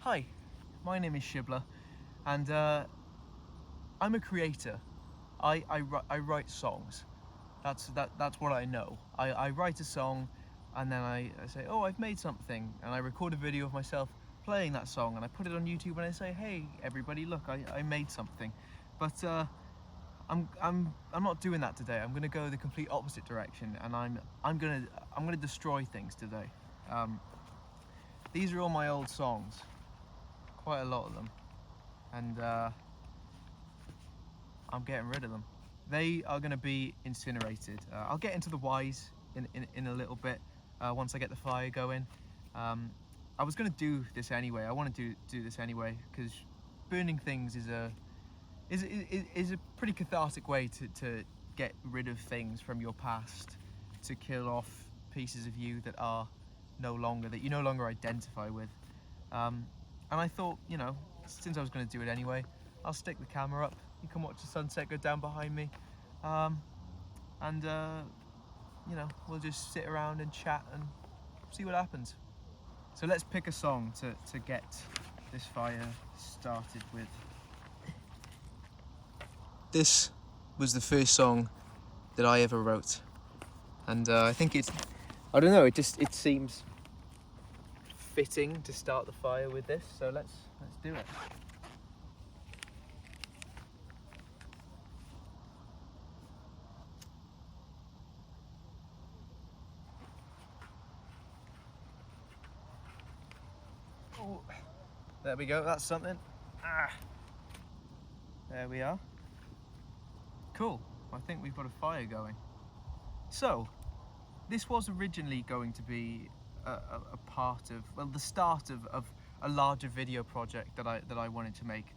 Hi, my name is Shibbler, and I'm a creator. I write songs. That's what I know. I write a song, and then I say, oh, I've made something, and I record a video of myself playing that song, and I put it on YouTube, and I say, hey, everybody, look, I made something. But I'm not doing that today. I'm gonna go the complete opposite direction, and I'm gonna destroy things today. These are all my old songs, quite a lot of them, and I'm getting rid of them. They are going to be incinerated. I'll get into the whys in a little bit once I get the fire going. I was going to do this anyway. I want to do this anyway because burning things is a pretty cathartic way to get rid of things from your past, to kill off pieces of you that you no longer identify with. And I thought, you know, since I was going to do it anyway, I'll stick the camera up. You can watch the sunset go down behind me, and you know, we'll just sit around and chat and see what happens. So let's pick a song to get this fire started with. This was the first song that I ever wrote, and I think I don't know, it seems fitting to start the fire with this, so let's do it. Oh, there we go, that's something. There we are. Cool, I think we've got a fire going. So, this was originally going to be a part of, well, the start of a larger video project that I wanted to make.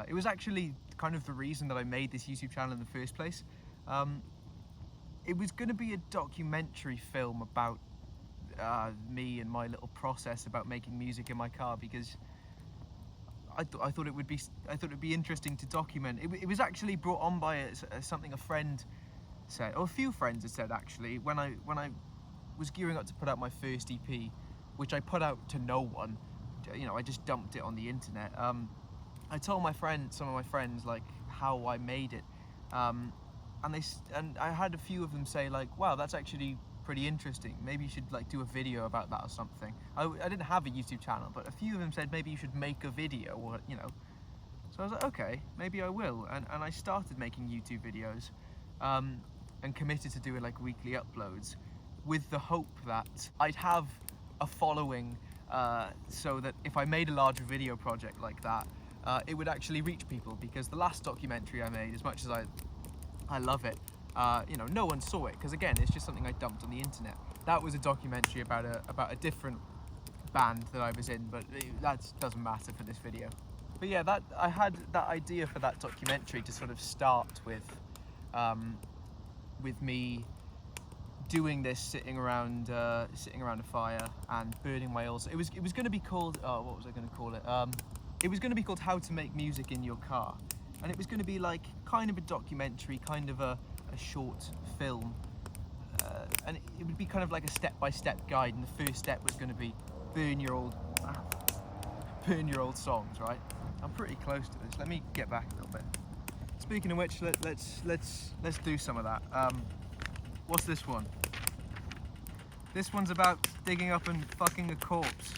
It was actually kind of the reason that I made this YouTube channel in the first place. It was going to be a documentary film about me and my little process about making music in my car, because I thought it would be interesting to document. It was actually brought on by something a friend said, or a few friends had said actually, when I was gearing up to put out my first EP, which I put out to no one. You know, I just dumped it on the internet. I told some of my friends, like, how I made it, and I had a few of them say, like, wow, that's actually pretty interesting. Maybe you should, like, do a video about that or something. I didn't have a YouTube channel, but a few of them said maybe you should make a video, or, you know. So I was like, okay, maybe I will, and I started making YouTube videos, and committed to doing, like, weekly uploads, with the hope that I'd have a following, so that if I made a larger video project like that, it would actually reach people. Because the last documentary I made, as much as I love it, you know, no one saw it, because again, it's just something I dumped on the internet. That was a documentary about a different band that I was in, but that doesn't matter for this video. But yeah, I had that idea for that documentary to sort of start with me doing this, sitting around a fire and burning my oils. It was going to be called, what was I going to call it? It was going to be called How to Make Music in Your Car, and it was going to be like kind of a documentary, kind of a short film, and it would be kind of like a step-by-step guide. And the first step was going to be burn your old songs, right? I'm pretty close to this. Let me get back a little bit. Speaking of which, let's do some of that. What's this one? This one's about digging up and fucking a corpse.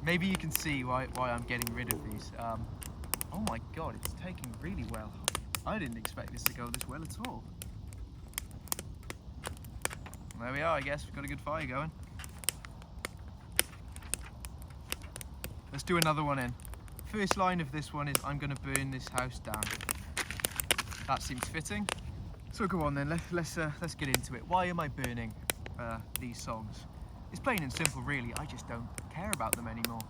Maybe you can see why I'm getting rid of these. Oh my god, it's taking really well. I didn't expect this to go this well at all. There we are, I guess. We've got a good fire going. Let's do another one in. First line of this one is, I'm gonna burn this house down. That seems fitting. So go on then, let's get into it. Why am I burning these songs? It's plain and simple, really. I just don't care about them anymore.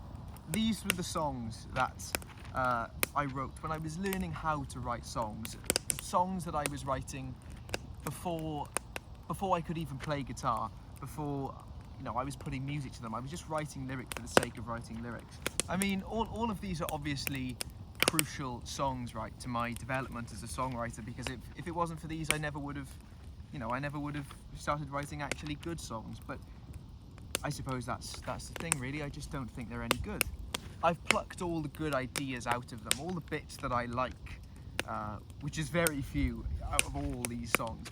These were the songs that I wrote when I was learning how to write songs. Songs that I was writing before I could even play guitar, before, you know, I was putting music to them. I was just writing lyrics for the sake of writing lyrics. I mean, all of these are obviously crucial songs, right, to my development as a songwriter, because if it wasn't for these, I never would have started writing actually good songs. But I suppose that's the thing really, I just don't think they're any good. I've plucked all the good ideas out of them, all the bits that I like, which is very few out of all these songs,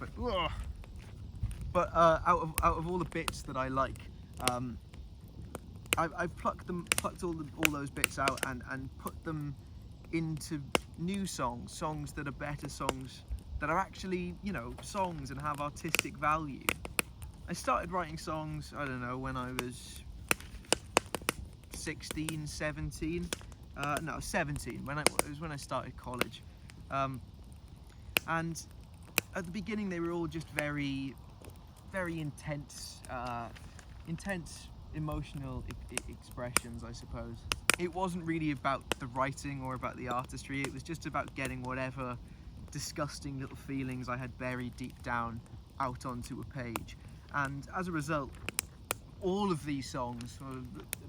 but out of all the bits that I like, I've plucked all those bits out and put them into new songs that are better songs, that are actually, you know, songs and have artistic value. I started writing songs, I don't know, when I was 16, 17, no, 17, it was when I started college. And at the beginning they were all just very, very intense emotional expressions, I suppose. It wasn't really about the writing or about the artistry, it was just about getting whatever disgusting little feelings I had buried deep down out onto a page. And as a result, all of these songs, or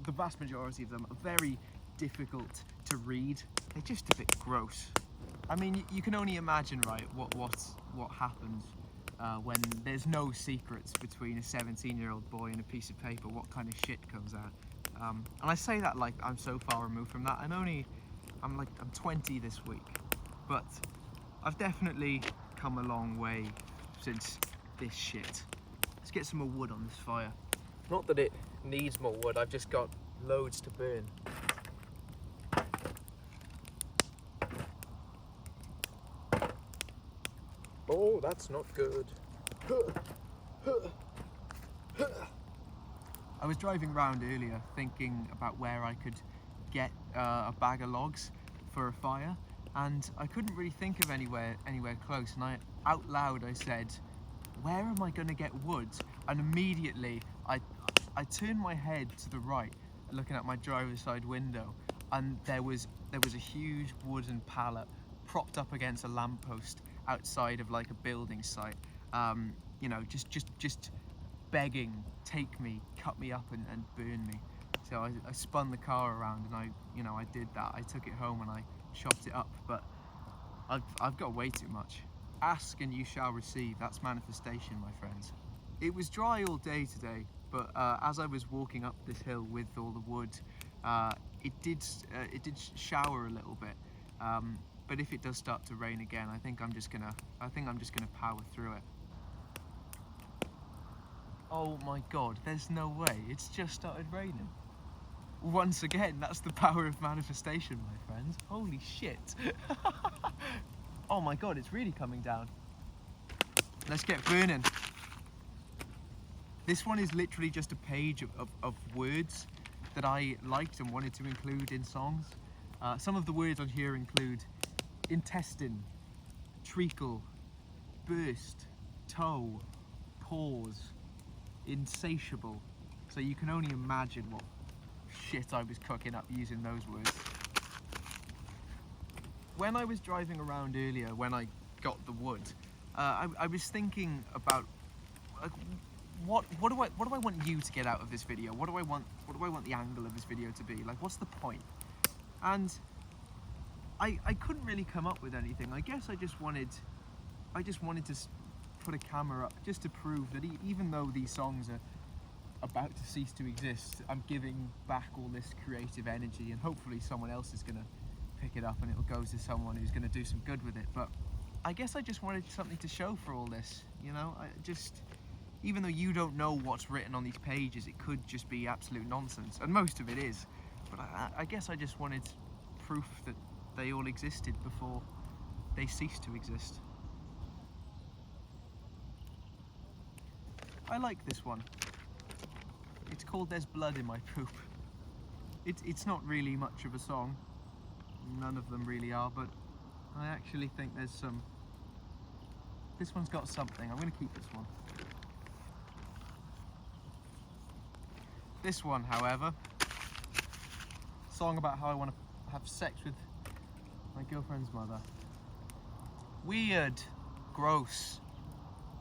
the vast majority of them, are very difficult to read. They're just a bit gross. I mean, you can only imagine, right, what happens when there's no secrets between a 17-year-old boy and a piece of paper, what kind of shit comes out. And I say that like I'm so far removed from that. I'm 20 this week, but I've definitely come a long way since this shit. Let's get some more wood on this fire. Not that it needs more wood, I've just got loads to burn. Oh, that's not good. I was driving around earlier thinking about where I could get a bag of logs for a fire, and I couldn't really think of anywhere close, and out loud I said, where am I going to get wood? And immediately I turned my head to the right, looking at my driver's side window, and there was a huge wooden pallet propped up against a lamppost outside of like a building site, you know, just begging, take me, cut me up and burn me. So I spun the car around and I did that. I took it home and I chopped it up, but I've got way too much. Ask and you shall receive, that's manifestation, my friends. It was dry all day today, but as I was walking up this hill with all the wood, it did shower a little bit. But if it does start to rain again, I think I'm just gonna power through it. Oh my god, there's no way, it's just started raining. Once again, that's the power of manifestation, my friends. Holy shit. Oh my god, it's really coming down. Let's get burning. This one is literally just a page of words that I liked and wanted to include in songs. Some of the words on here include intestine, treacle, burst, toe, pause, insatiable. So you can only imagine what shit I was cooking up using those words. When I was driving around earlier, when I got the wood, I was thinking about like, what do I want you to get out of this video? What do I want the angle of this video to be? Like, what's the point? And I couldn't really come up with anything. I guess I just wanted to put a camera up just to prove that even though these songs are about to cease to exist, I'm giving back all this creative energy, and hopefully someone else is gonna pick it up and it'll go to someone who's gonna do some good with it. But I guess I just wanted something to show for all this, you know? Even though you don't know what's written on these pages, it could just be absolute nonsense, and most of it is. But I guess I just wanted proof that they all existed before they ceased to exist. I like this one. It's called There's Blood in My Poop. It's not really much of a song. None of them really are, but I actually think there's some... This one's got something. I'm going to keep this one. This one, however, song about how I want to have sex with my girlfriend's mother. Weird. Gross.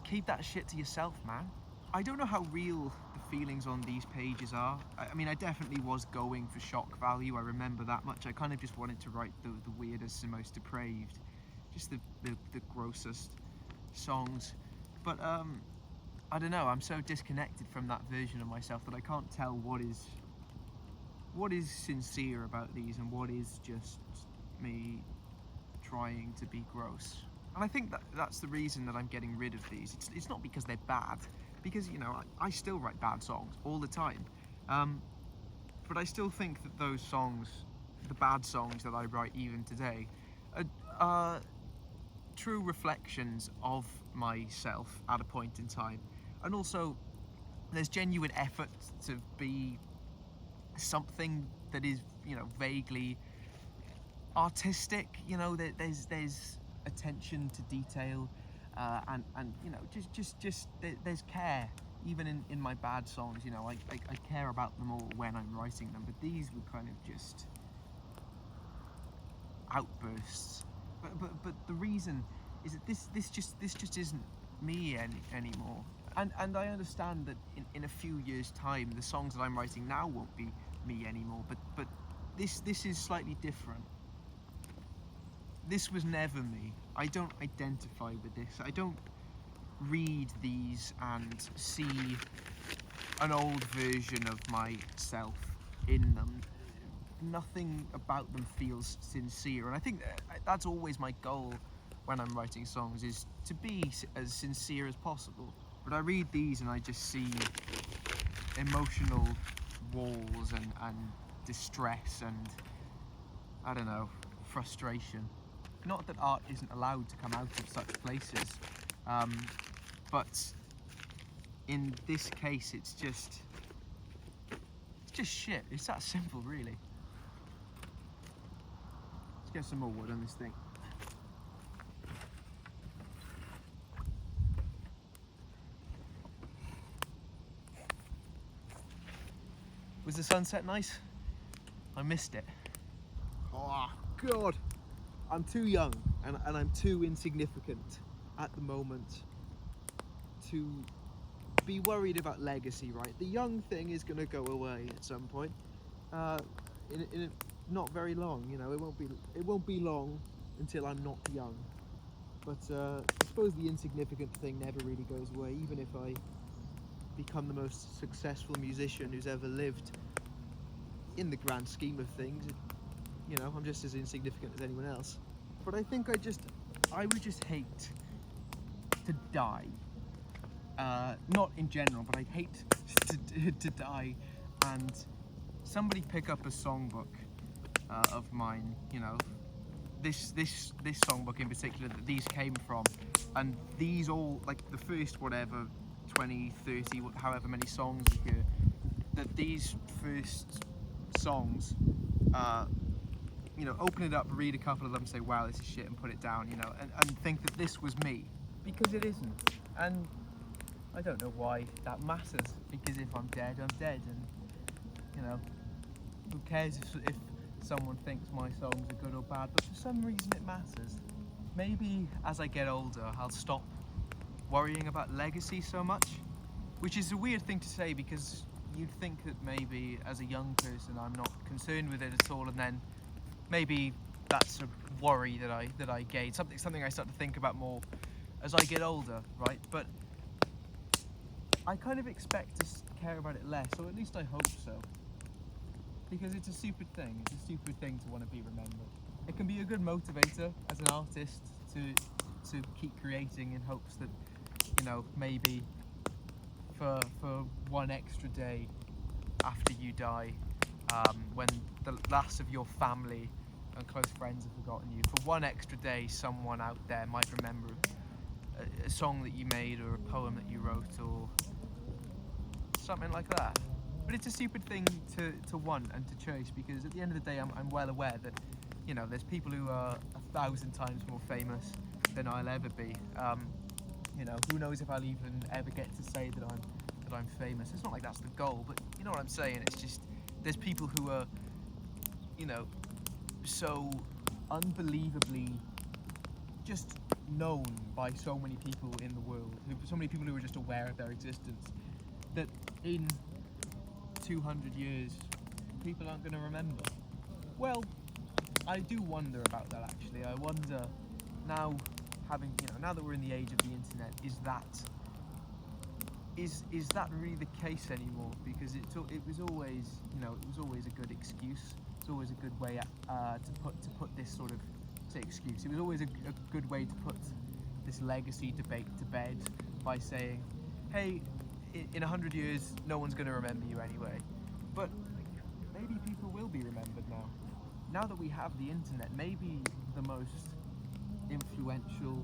Keep that shit to yourself, man. I don't know how real the feelings on these pages are. I mean, I definitely was going for shock value, I remember that much. I kind of just wanted to write the weirdest and most depraved, just the grossest songs. But I don't know, I'm so disconnected from that version of myself that I can't tell what is sincere about these and what is just me trying to be gross. And I think that's the reason that I'm getting rid of these. It's not because they're bad, because, you know, I still write bad songs all the time. But I still think that those songs, the bad songs that I write even today, are true reflections of myself at a point in time. And also, there's genuine effort to be something that is, you know, vaguely artistic. You know, there's attention to detail, and you know, just there's care. Even in my bad songs, you know, I care about them all when I'm writing them. But these were kind of just outbursts. But the reason is that this just isn't me anymore. And I understand that in a few years' time, the songs that I'm writing now won't be me anymore. But this is slightly different. This was never me. I don't identify with this. I don't read these and see an old version of myself in them. Nothing about them feels sincere, and I think that's always my goal when I'm writing songs, is to be as sincere as possible. But I read these and I just see emotional walls and distress and, I don't know, frustration. Not that art isn't allowed to come out of such places, but in this case it's just shit. It's that simple, really. Let's get some more wood on this thing. Was the sunset nice? I missed it. Oh God, I'm too young and I'm too insignificant at the moment to be worried about legacy, right? The young thing is gonna go away at some point, in not very long. You know, it won't be long until I'm not young. But I suppose the insignificant thing never really goes away, even if I become the most successful musician who's ever lived. In the grand scheme of things, you know, I'm just as insignificant as anyone else. But I think I would just hate to die. Not in general, but I'd hate to die and somebody pick up a songbook of mine, you know, this songbook in particular that these came from, and these all, like the first whatever 20, 30, however many songs you hear, that these first songs, you know, open it up, read a couple of them, say, wow, this is shit, and put it down, you know, and think that this was me, because it isn't. And I don't know why that matters, because if I'm dead, I'm dead, and, you know, who cares if someone thinks my songs are good or bad, but for some reason it matters. Maybe as I get older, I'll stop worrying about legacy so much, which is a weird thing to say, because you'd think that maybe as a young person I'm not concerned with it at all, and then maybe that's a worry that I gain, something I start to think about more as I get older, right? But I kind of expect to care about it less, or at least I hope so, because it's a stupid thing. It's a stupid thing to want to be remembered. It can be a good motivator as an artist to keep creating in hopes that, you know, maybe for one extra day after you die, when the last of your family and close friends have forgotten you, for one extra day someone out there might remember a song that you made, or a poem that you wrote, or something like that. But it's a stupid thing to want and to chase, because at the end of the day I'm well aware that, you know, there's people who are 1,000 times more famous than I'll ever be. You know, who knows if I'll even ever get to say that I'm famous. It's not like that's the goal, but you know what I'm saying. It's just, there's people who are, you know, so unbelievably just known by so many people in the world, so many people who are just aware of their existence, that in 200 years people aren't going to remember. Well, I do wonder about that, actually. I wonder now, now that we're in the age of the internet, is that is that really the case anymore? Because it was always, you know, it was always a good excuse. It's always a good way to put this sort of, say, excuse. It was always a good way to put this legacy debate to bed by saying, hey, in 100 years, no one's going to remember you anyway. But maybe people will be remembered now. Now that we have the internet, maybe the most influential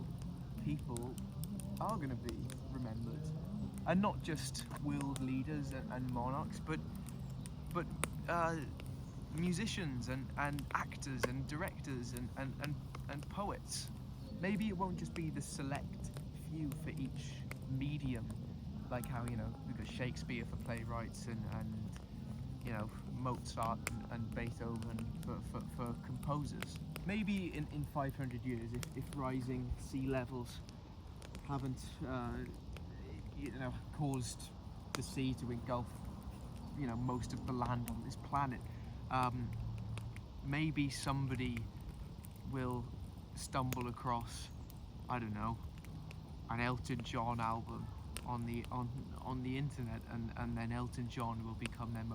people are going to be remembered. And not just world leaders and monarchs, but musicians and actors and directors and poets. Maybe it won't just be the select few for each medium, like how, you know, we've got Shakespeare for playwrights and you know, Mozart and Beethoven for composers. Maybe in 500 years, if rising sea levels haven't you know, caused the sea to engulf, you know, most of the land on this planet, maybe somebody will stumble across, I don't know, an Elton John album on the internet, and then Elton John will become their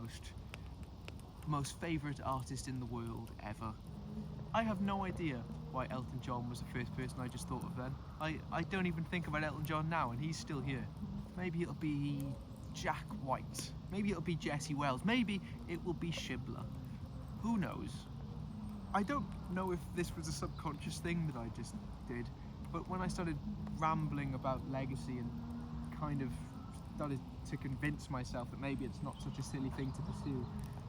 most favourite artist in the world ever. I have no idea why Elton John was the first person I just thought of then. I don't even think about Elton John now, and he's still here. Maybe it'll be Jack White. Maybe it'll be Jesse Wells. Maybe it will be Shibbler. Who knows? I don't know if this was a subconscious thing that I just did, but when I started rambling about legacy and kind of started to convince myself that maybe it's not such a silly thing to pursue,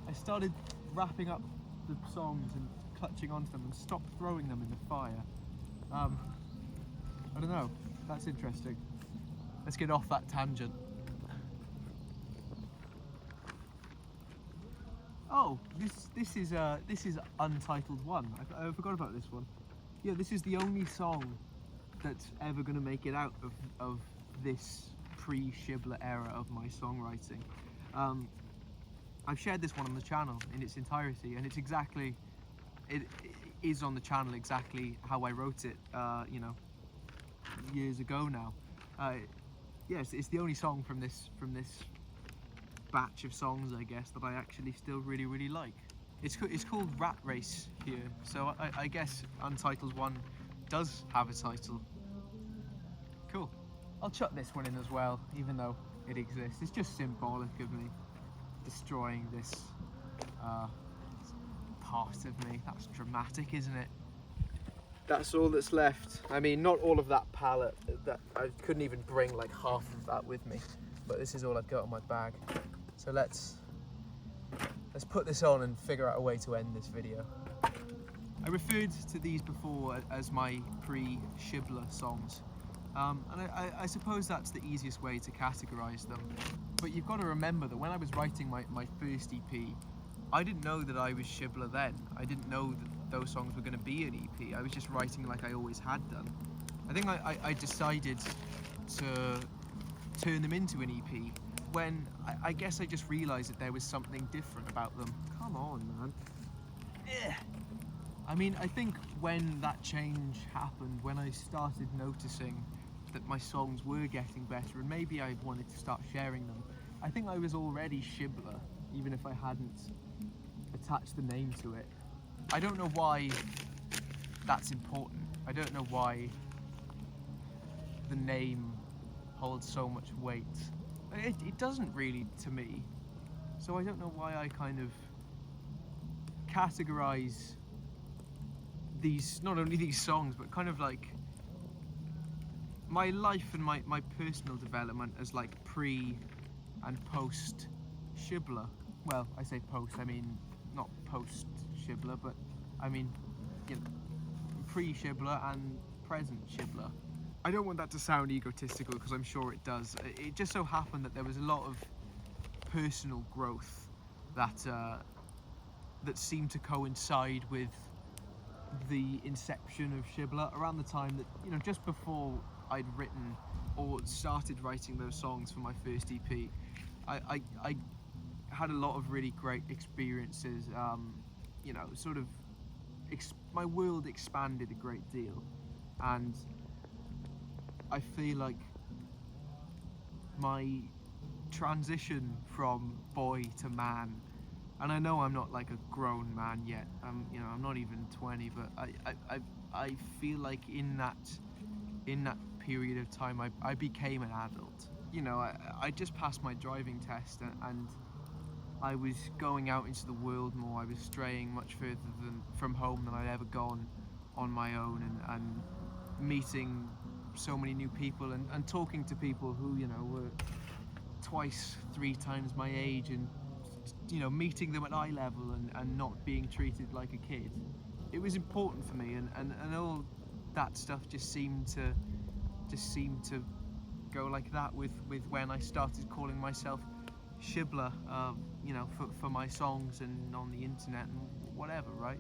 I started wrapping up the songs and clutching onto them and stopped throwing them in the fire. I don't know, that's interesting. Let's get off that tangent. Oh, this is Untitled 1. I forgot about this one. Yeah, this is the only song that's ever going to make it out of this pre-Shibbler era of my songwriting. I've shared this one on the channel in its entirety, and it is on the channel exactly how I wrote it, you know, years ago now. Yes, it's the only song from this batch of songs, I guess, that I actually still really like. It's called Rat Race here, so I guess Untitled 1 does have a title. Cool. I'll chuck this one in as well, even though it exists. It's just symbolic of me destroying this part of me. That's dramatic, isn't it? That's all that's left. I mean, not all of that palette. That I couldn't even bring like half of that with me, but this is all I've got in my bag. So let's put this on and figure out a way to end this video. I referred to these before as my pre-Shibbler songs, and I suppose that's the easiest way to categorize them. But you've got to remember that when I was writing my first EP, I didn't know that I was Shibbler then. I didn't know that those songs were going to be an EP. I was just writing like I always had done. I think I decided to turn them into an EP when I guess I just realised that there was something different about them. Come on, man. Ugh. I mean, I think when that change happened, when I started noticing that my songs were getting better and maybe I wanted to start sharing them, I think I was already Shibbler, even if I hadn't attached the name to it. I don't know why that's important. I don't know why the name holds so much weight. It doesn't really to me. So I don't know why I kind of categorize these, not only these songs, but kind of like my life and my personal development as like pre and post Shibbler. Well, I say post, I mean not post Shibbler, but I mean, you know, pre-Shibbler and present Shibbler. I don't want that to sound egotistical, because I'm sure it does. It just so happened that there was a lot of personal growth that seemed to coincide with the inception of Shibbler around the time that, you know, just before I'd written or started writing those songs for my first EP. I had a lot of really great experiences, you know, sort of my world expanded a great deal, and I feel like my transition from boy to man. And I know I'm not like a grown man yet. I'm not even 20, but I feel like in that period of time, I became an adult. I just passed my driving test, and I was going out into the world more. I was straying much further from home than I'd ever gone on my own, and meeting so many new people, and talking to people who were twice, three times my age, and meeting them at eye level, and not being treated like a kid. It was important for me, and all that stuff just seemed to go like that with when I started calling myself Shibbler, for my songs and on the internet and whatever, right?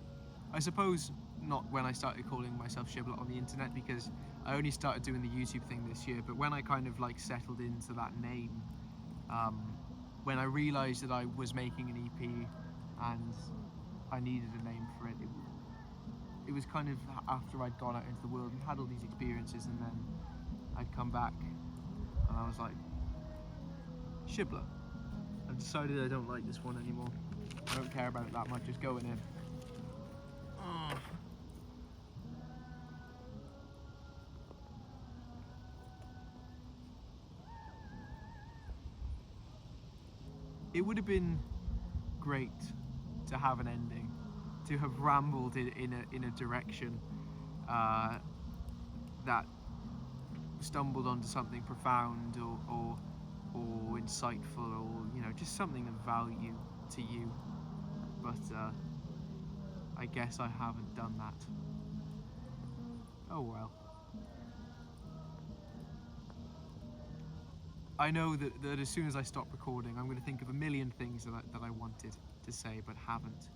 I suppose not when I started calling myself Shibbler on the internet, because I only started doing the YouTube thing this year, but when I kind of like settled into that name, when I realised that I was making an EP and I needed a name for it, it was kind of after I'd gone out into the world and had all these experiences, and then I'd come back and I was like, Shibbler. I've decided I don't like this one anymore. I don't care about it that much, just going in. It would have been great to have an ending, to have rambled in a direction that stumbled onto something profound or insightful, or just something of value to you. But I guess I haven't done that. Oh well. I know that as soon as I stop recording, I'm going to think of a million things that I wanted to say but haven't.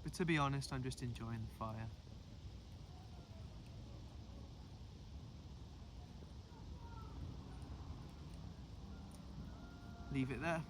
But to be honest, I'm just enjoying the fire. Leave it there.